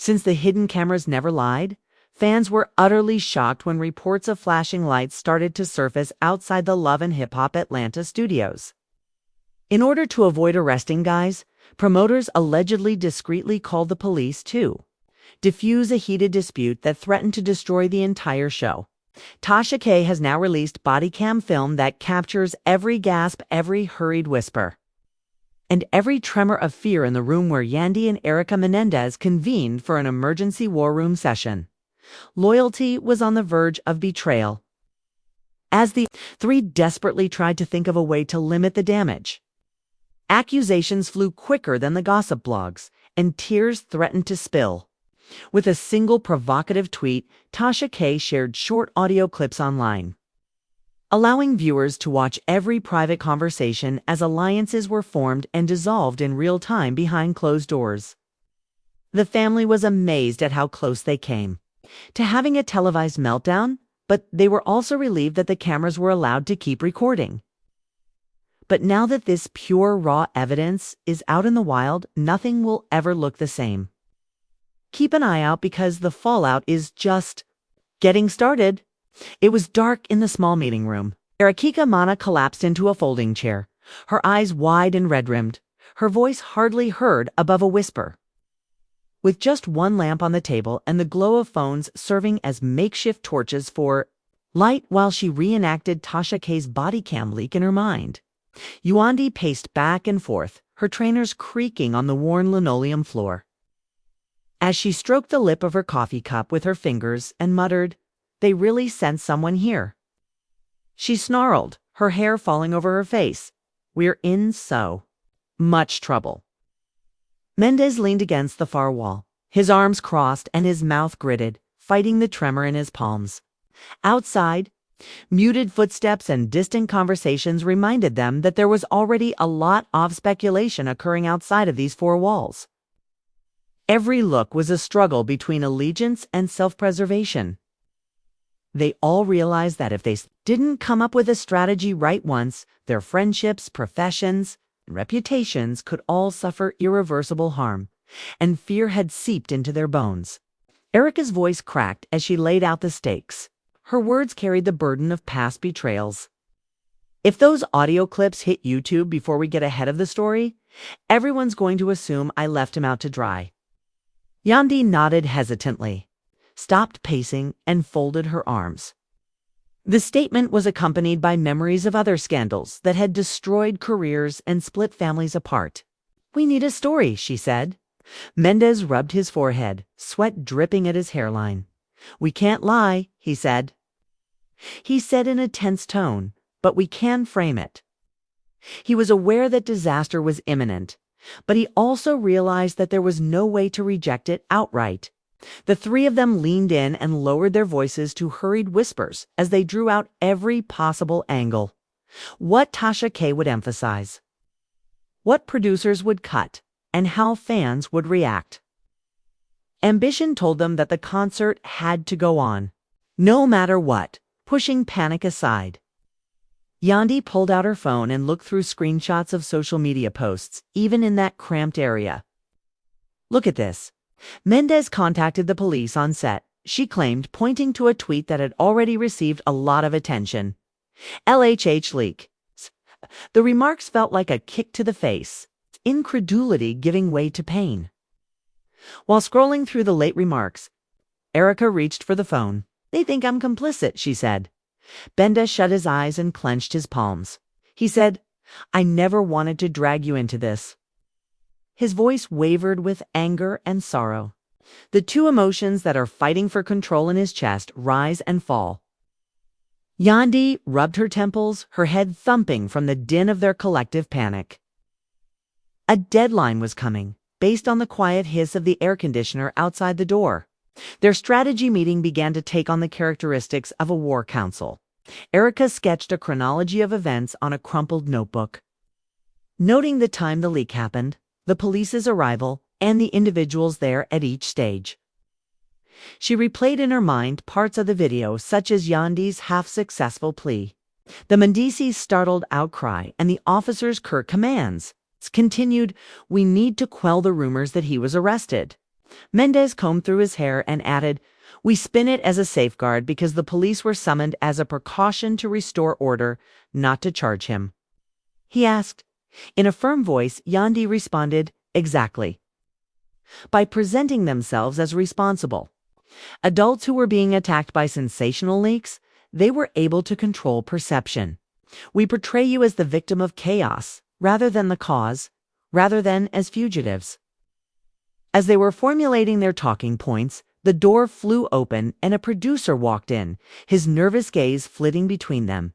Since the hidden cameras never lied, fans were utterly shocked when reports of flashing lights started to surface outside the Love and Hip Hop Atlanta studios. In order to avoid arresting guys, promoters allegedly discreetly called the police to diffuse a heated dispute that threatened to destroy the entire show. Tasha K has now released body cam film that captures every gasp, every hurried whisper, and every tremor of fear in the room where Yandy and Erica Menendez convened for an emergency war room session. Loyalty was on the verge of betrayal, as the three desperately tried to think of a way to limit the damage. Accusations flew quicker than the gossip blogs, and tears threatened to spill. With a single provocative tweet, Tasha K shared short audio clips online, allowing viewers to watch every private conversation as alliances were formed and dissolved in real time behind closed doors. The family was amazed at how close they came to having a televised meltdown, but they were also relieved that the cameras were allowed to keep recording. But now that this pure, raw evidence is out in the wild, nothing will ever look the same. Keep an eye out because the fallout is just getting started. It was dark in the small meeting room. Mena collapsed into a folding chair, her eyes wide and red-rimmed, her voice hardly heard above a whisper. With just one lamp on the table and the glow of phones serving as makeshift torches for light while she reenacted Tasha K's body cam leak in her mind, Yandy paced back and forth, her trainers creaking on the worn linoleum floor. As she stroked the lip of her coffee cup with her fingers and muttered, "They really sent someone here." She snarled, her hair falling over her face. "We're in so much trouble." Mendez leaned against the far wall, his arms crossed and his mouth gritted, fighting the tremor in his palms. Outside, muted footsteps and distant conversations reminded them that there was already a lot of speculation occurring outside of these four walls. Every look was a struggle between allegiance and self-preservation. They all realized that if they didn't come up with a strategy right once, their friendships, professions, and reputations could all suffer irreversible harm, and fear had seeped into their bones. Erica's voice cracked as she laid out the stakes. Her words carried the burden of past betrayals. "If those audio clips hit YouTube before we get ahead of the story, everyone's going to assume I left him out to dry." Yandy nodded hesitantly, stopped pacing, and folded her arms. The statement was accompanied by memories of other scandals that had destroyed careers and split families apart. "We need a story," she said. Mendez rubbed his forehead, sweat dripping at his hairline. "We can't lie," he said. He said in a tense tone, "But we can frame it." He was aware that disaster was imminent, but he also realized that there was no way to reject it outright. The three of them leaned in and lowered their voices to hurried whispers as they drew out every possible angle. What Tasha K would emphasize, what producers would cut, and how fans would react. Ambition told them that the concert had to go on, no matter what, pushing panic aside. Yandy pulled out her phone and looked through screenshots of social media posts, even in that cramped area. "Look at this." Mendez contacted the police on set, she claimed, pointing to a tweet that had already received a lot of attention. LHH leak. The remarks felt like a kick to the face, incredulity giving way to pain. While scrolling through the late remarks, Erica reached for the phone. "They think I'm complicit," she said. Benda shut his eyes and clenched his palms. He said, "I never wanted to drag you into this." His voice wavered with anger and sorrow, the two emotions that are fighting for control in his chest rise and fall. Yandy rubbed her temples, her head thumping from the din of their collective panic. A deadline was coming, based on the quiet hiss of the air conditioner outside the door. Their strategy meeting began to take on the characteristics of a war council. Erica sketched a chronology of events on a crumpled notebook, noting the time the leak happened, the police's arrival, and the individuals there at each stage. She replayed in her mind parts of the video, such as Yandy's half-successful plea, the Mendeecees' startled outcry, and the officer's curt commands. Continued, "We need to quell the rumors that he was arrested." Mendez combed through his hair and added, "We spin it as a safeguard because the police were summoned as a precaution to restore order, not to charge him." He asked. In a firm voice, Yandy responded, "Exactly." By presenting themselves as responsible adults who were being attacked by sensational leaks, they were able to control perception. We portray you as the victim of chaos, rather than the cause, rather than as fugitives. As they were formulating their talking points, the door flew open and a producer walked in, his nervous gaze flitting between them.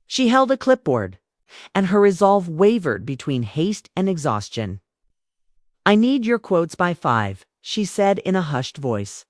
She held a clipboard, and her resolve wavered between haste and exhaustion. "I need your quotes by 5, she said in a hushed voice.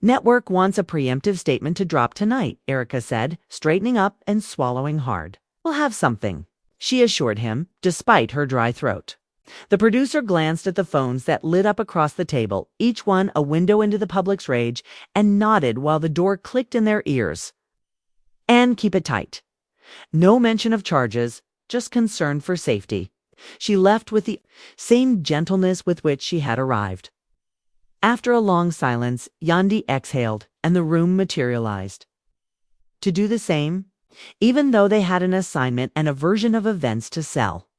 "Network wants a preemptive statement to drop tonight," Erica said, straightening up and swallowing hard. "We'll have something," she assured him, despite her dry throat. The producer glanced at the phones that lit up across the table, each one a window into the public's rage, and nodded while the door clicked in their ears. "And keep it tight. No mention of charges, just concern for safety." She left with the same gentleness with which she had arrived. After a long silence, Yandy exhaled, and the room materialized. To do the same, even though they had an assignment and a version of events to sell.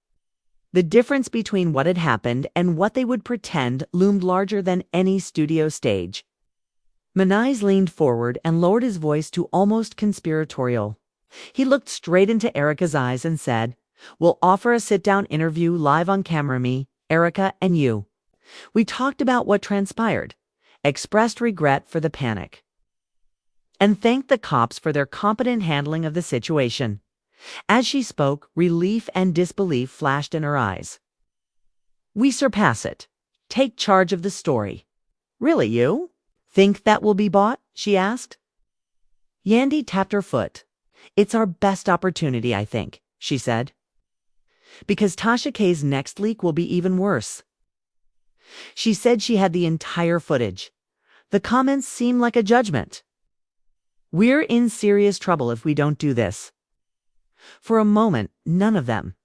The difference between what had happened and what they would pretend loomed larger than any studio stage. Mendeecees leaned forward and lowered his voice to almost conspiratorial. He looked straight into Erica's eyes and said, "We'll offer a sit-down interview live on camera, me, Erica, and you. We talked about what transpired, expressed regret for the panic, and thanked the cops for their competent handling of the situation." As she spoke, relief and disbelief flashed in her eyes. "We surpass it. Take charge of the story." "Really, you? Think that will be bought?" she asked. Yandy tapped her foot. "It's our best opportunity, I think," she said. "Because Tasha K's next leak will be even worse." She said she had the entire footage. The comments seemed like a judgment. "We're in serious trouble if we don't do this." For a moment, none of them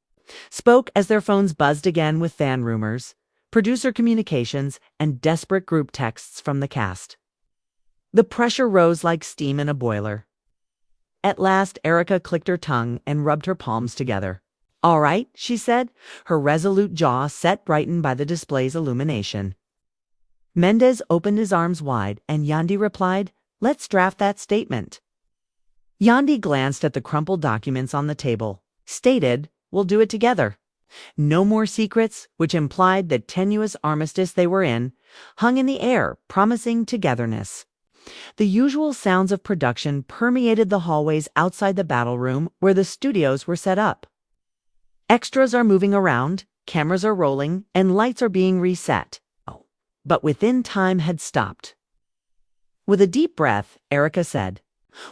spoke as their phones buzzed again with fan rumors, producer communications, and desperate group texts from the cast. The pressure rose like steam in a boiler. At last, Erica clicked her tongue and rubbed her palms together. "All right," she said, her resolute jaw set brightened by the display's illumination. Mendez opened his arms wide, and Yandy replied, "Let's draft that statement." Yandy glanced at the crumpled documents on the table, stated, "We'll do it together." No more secrets, which implied the tenuous armistice they were in, hung in the air, promising togetherness. The usual sounds of production permeated the hallways outside the battle room where the studios were set up. Extras are moving around, cameras are rolling, and lights are being reset. But within time had stopped. With a deep breath, Erica said,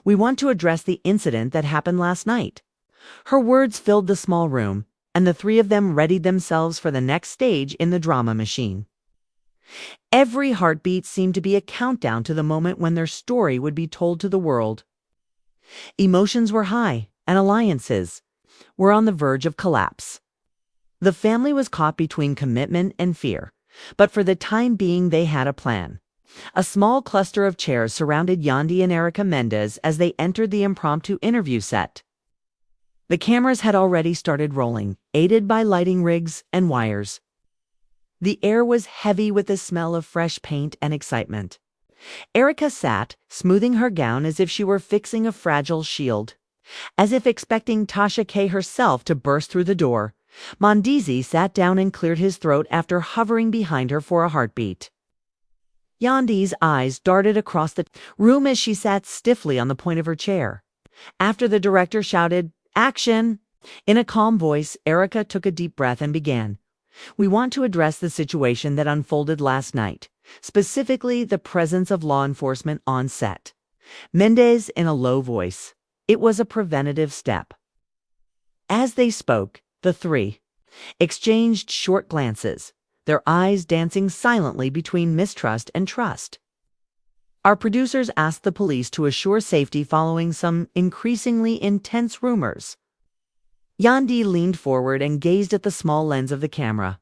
"We want to address the incident that happened last night." Her words filled the small room, and the three of them readied themselves for the next stage in the drama machine. Every heartbeat seemed to be a countdown to the moment when their story would be told to the world. Emotions were high, and alliances were on the verge of collapse. The family was caught between commitment and fear, but for the time being they had a plan. A small cluster of chairs surrounded Yandy and Erica Mendez as they entered the impromptu interview set. The cameras had already started rolling, aided by lighting rigs and wires. The air was heavy with the smell of fresh paint and excitement. Erica sat, smoothing her gown as if she were fixing a fragile shield. As if expecting Tasha K herself to burst through the door, Mendeecees sat down and cleared his throat after hovering behind her for a heartbeat. Yandy's eyes darted across the room as she sat stiffly on the point of her chair. After the director shouted, "Action!" in a calm voice, Erica took a deep breath and began. "We want to address the situation that unfolded last night, specifically the presence of law enforcement on set." Mendez in a low voice. It was a preventative step. As they spoke, the three exchanged short glances, their eyes dancing silently between mistrust and trust. Our producers asked the police to assure safety following some increasingly intense rumors. Yandy leaned forward and gazed at the small lens of the camera.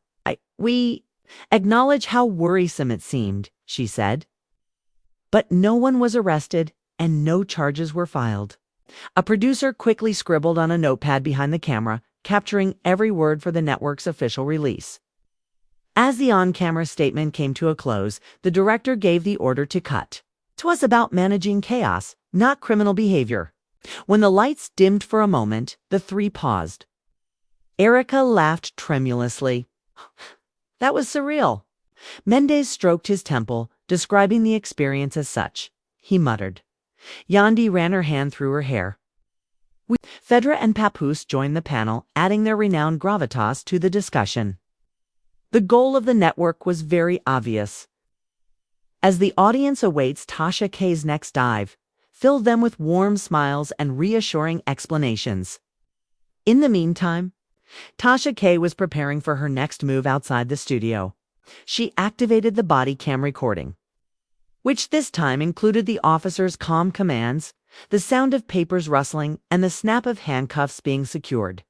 We Acknowledge how worrisome it seemed, she said. But no one was arrested and no charges were filed. A producer quickly scribbled on a notepad behind the camera, capturing every word for the network's official release. As the on-camera statement came to a close, the director gave the order to cut. "'Twas about managing chaos, not criminal behavior." When the lights dimmed for a moment, the three paused. Erica laughed tremulously. That was surreal. Mendeecees stroked his temple, describing the experience as such. He muttered. Yandy ran her hand through her hair. Fedra and Papoose joined the panel, adding their renowned gravitas to the discussion. The goal of the network was very obvious. As the audience awaits Tasha K's next dive, fill them with warm smiles and reassuring explanations. In the meantime, Tasha K was preparing for her next move outside the studio. She activated the body cam recording, which this time included the officer's calm commands, the sound of papers rustling, and the snap of handcuffs being secured.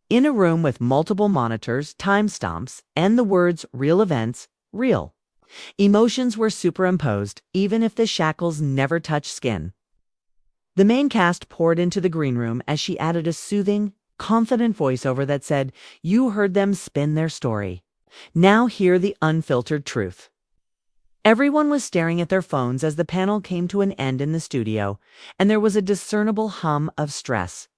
In a room with multiple monitors, timestamps, and the words "real events," real. Emotions were superimposed, even if the shackles never touched skin. The main cast poured into the green room as she added a soothing, confident voiceover that said, "You heard them spin their story. Now hear the unfiltered truth." Everyone was staring at their phones as the panel came to an end in the studio, and there was a discernible hum of stress.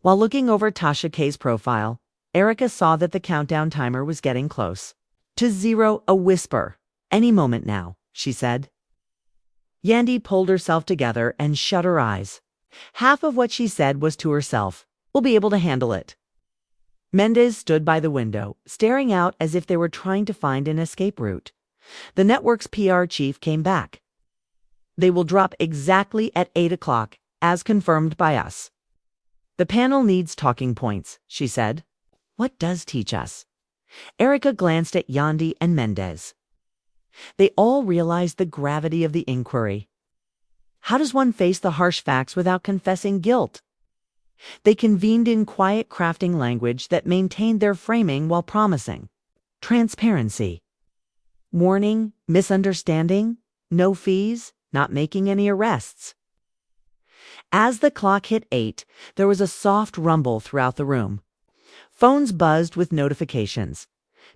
While looking over Tasha K's profile, Erica saw that the countdown timer was getting close. To zero, a whisper. "Any moment now," she said. Yandy pulled herself together and shut her eyes. Half of what she said was to herself. "We'll be able to handle it." Mendeecees stood by the window, staring out as if they were trying to find an escape route. The network's PR chief came back. "They will drop exactly at 8 o'clock, as confirmed by us." "The panel needs talking points," she said. "What does teach us?" Erica glanced at Yandy and Mendeecees. They all realized the gravity of the inquiry. How does one face the harsh facts without confessing guilt? They convened in quiet, crafting language that maintained their framing while promising transparency. Warning, misunderstanding, no fees, not making any arrests. As the clock hit 8, there was a soft rumble throughout the room. Phones buzzed with notifications.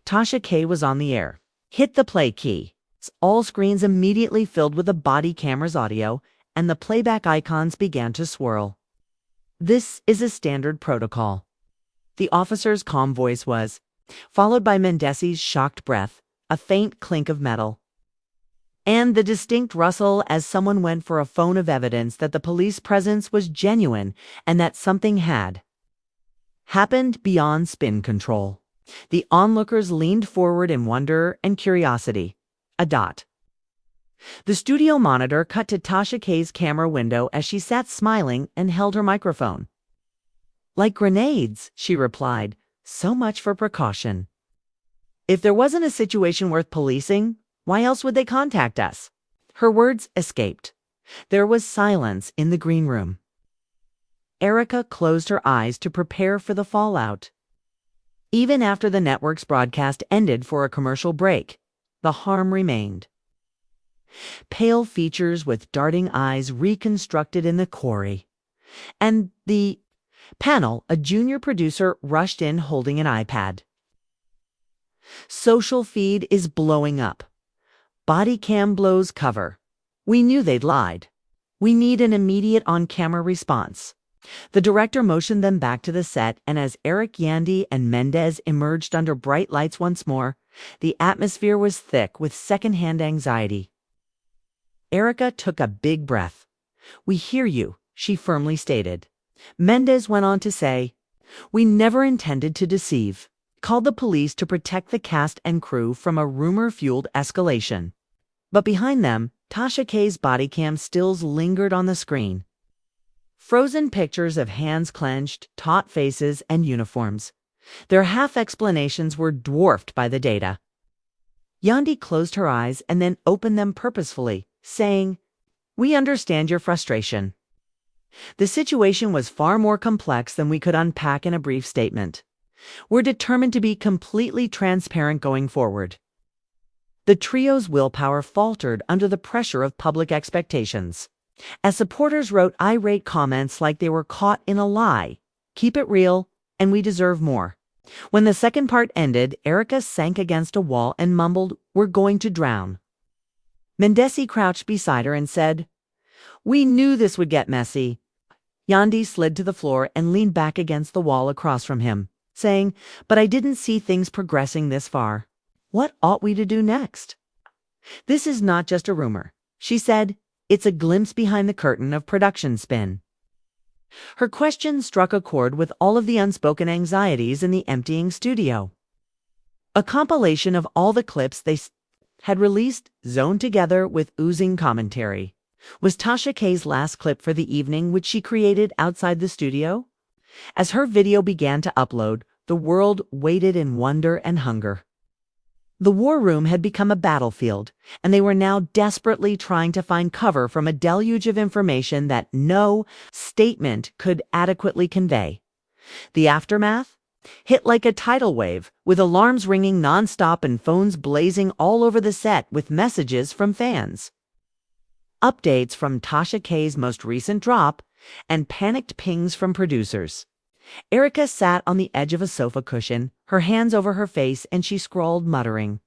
Tasha K was on the air. Hit the play key. All screens immediately filled with the body camera's audio, and the playback icons began to swirl. "This is a standard protocol." The officer's calm voice was, followed by Mendeecees' shocked breath, a faint clink of metal, and the distinct rustle as someone went for a phone of evidence that the police presence was genuine and that something had happened beyond spin control. The onlookers leaned forward in wonder and curiosity. A dot. The studio monitor cut to Tasha K's camera window as she sat smiling and held her microphone. "Like grenades," she replied. "So much for precaution." If there wasn't a situation worth policing, why else would they contact us? Her words escaped. There was silence in the green room. Erica closed her eyes to prepare for the fallout. Even after the network's broadcast ended for a commercial break, the harm remained. Pale features with darting eyes reconstructed in the quarry. And the panel, a junior producer, rushed in holding an iPad. "Social feed is blowing up. Body cam blows cover. We knew they'd lied. We need an immediate on-camera response." The director motioned them back to the set, and as Eric, Yandy, and Mendeecees emerged under bright lights once more, the atmosphere was thick with secondhand anxiety. Erica took a big breath. "We hear you," she firmly stated. Mendeecees went on to say, "We never intended to deceive. Called the police to protect the cast and crew from a rumor-fueled escalation." But behind them, Tasha K's body cam stills lingered on the screen. Frozen pictures of hands clenched, taut faces, and uniforms. Their half-explanations were dwarfed by the data. Yandy closed her eyes and then opened them purposefully, saying, "We understand your frustration." The situation was far more complex than we could unpack in a brief statement. We're determined to be completely transparent going forward. The trio's willpower faltered under the pressure of public expectations, as supporters wrote irate comments like they were caught in a lie. Keep it real, and we deserve more. When the second part ended, Erica sank against a wall and mumbled, "We're going to drown." Mendeecees crouched beside her and said, "We knew this would get messy." Yandy slid to the floor and leaned back against the wall across from him, saying, "But I didn't see things progressing this far. What ought we to do next?" "This is not just a rumor," she said. "It's a glimpse behind the curtain of production spin." Her question struck a chord with all of the unspoken anxieties in the emptying studio. A compilation of all the clips they had released, zoned together with oozing commentary. Was Tasha K's last clip for the evening, which she created outside the studio? As her video began to upload, the world waited in wonder and hunger. The war room had become a battlefield, and they were now desperately trying to find cover from a deluge of information that no statement could adequately convey. The aftermath hit like a tidal wave, with alarms ringing nonstop and phones blazing all over the set with messages from fans. Updates from Tasha K's most recent drop, and panicked pings from producers. Erica sat on the edge of a sofa cushion, her hands over her face, and she scrawled, muttering,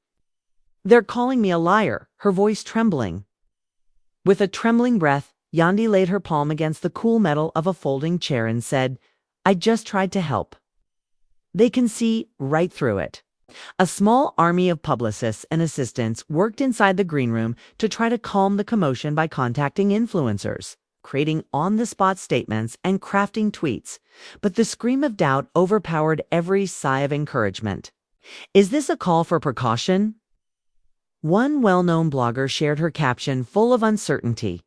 "They're calling me a liar," her voice trembling. With a trembling breath, Yandy laid her palm against the cool metal of a folding chair and said, "I just tried to help." They can see right through it. A small army of publicists and assistants worked inside the green room to try to calm the commotion by contacting influencers, creating on-the-spot statements, and crafting tweets. But the scream of doubt overpowered every sigh of encouragement. "Is this a call for precaution?" One well-known blogger shared her caption full of uncertainty.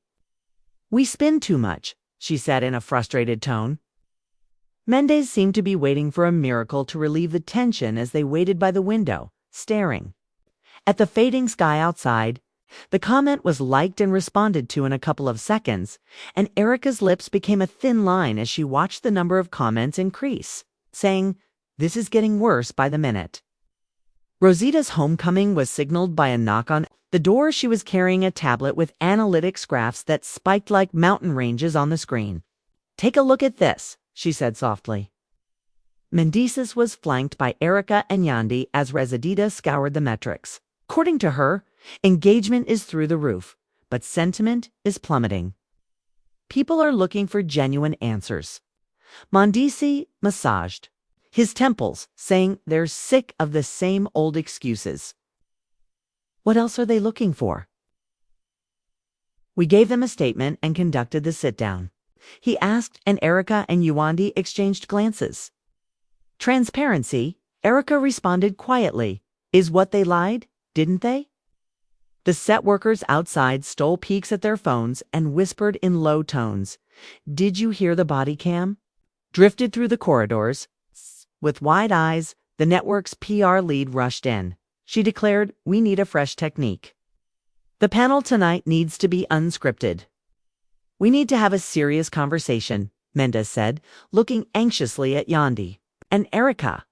"We spin too much," she said in a frustrated tone. Mendeecees seemed to be waiting for a miracle to relieve the tension as they waited by the window, staring at the fading sky outside. The comment was liked and responded to in a couple of seconds, and Erica's lips became a thin line as she watched the number of comments increase, saying, "This is getting worse by the minute." Rosita's homecoming was signaled by a knock on the door. She was carrying a tablet with analytics graphs that spiked like mountain ranges on the screen. "Take a look at this," she said softly. Mendeecees was flanked by Erica and Yandy as Rosita scoured the metrics. According to her, engagement is through the roof, but sentiment is plummeting. People are looking for genuine answers. Mendeecees massaged his temples, saying they're sick of the same old excuses. What else are they looking for? "We gave them a statement and conducted the sit-down," he asked, and Erica and Yandy exchanged glances. "Transparency," Erica responded quietly, "is what they lied, didn't they?" The set workers outside stole peeks at their phones and whispered in low tones, "Did you hear the body cam?" Drifted through the corridors. With wide eyes, the network's PR lead rushed in. She declared, "We need a fresh technique. The panel tonight needs to be unscripted." "We need to have a serious conversation," Mendeecees said, looking anxiously at Yandy and Erica.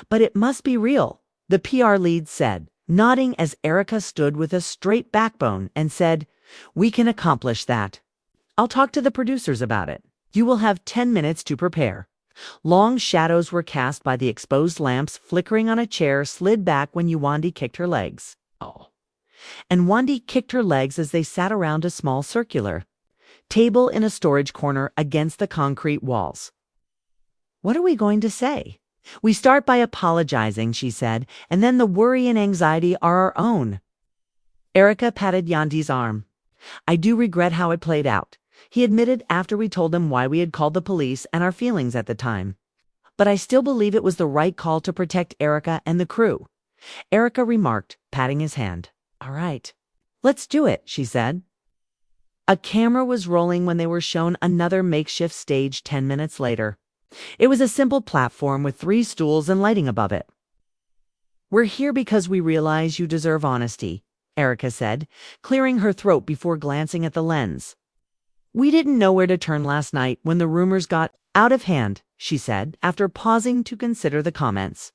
"But it must be real," the PR lead said, nodding as Erica stood with a straight backbone and said, "We can accomplish that. I'll talk to the producers about it. You will have 10 minutes to prepare." Long shadows were cast by the exposed lamps flickering on a chair slid back when Yandy kicked her legs. And Yandy kicked her legs as they sat around a small circular table in a storage corner against the concrete walls. "What are we going to say?" "We start by apologizing," she said, "and then the worry and anxiety are our own." Erica patted Yandy's arm. "I do regret how it played out," he admitted after we told them why we had called the police and our feelings at the time. "But I still believe it was the right call to protect Erica and the crew." Erica remarked, patting his hand. "All right, let's do it," she said. A camera was rolling when they were shown another makeshift stage 10 minutes later. It was a simple platform with 3 stools and lighting above it. "We're here because we realize you deserve honesty," Erica said, clearing her throat before glancing at the lens. "We didn't know where to turn last night when the rumors got out of hand," she said, after pausing to consider the comments.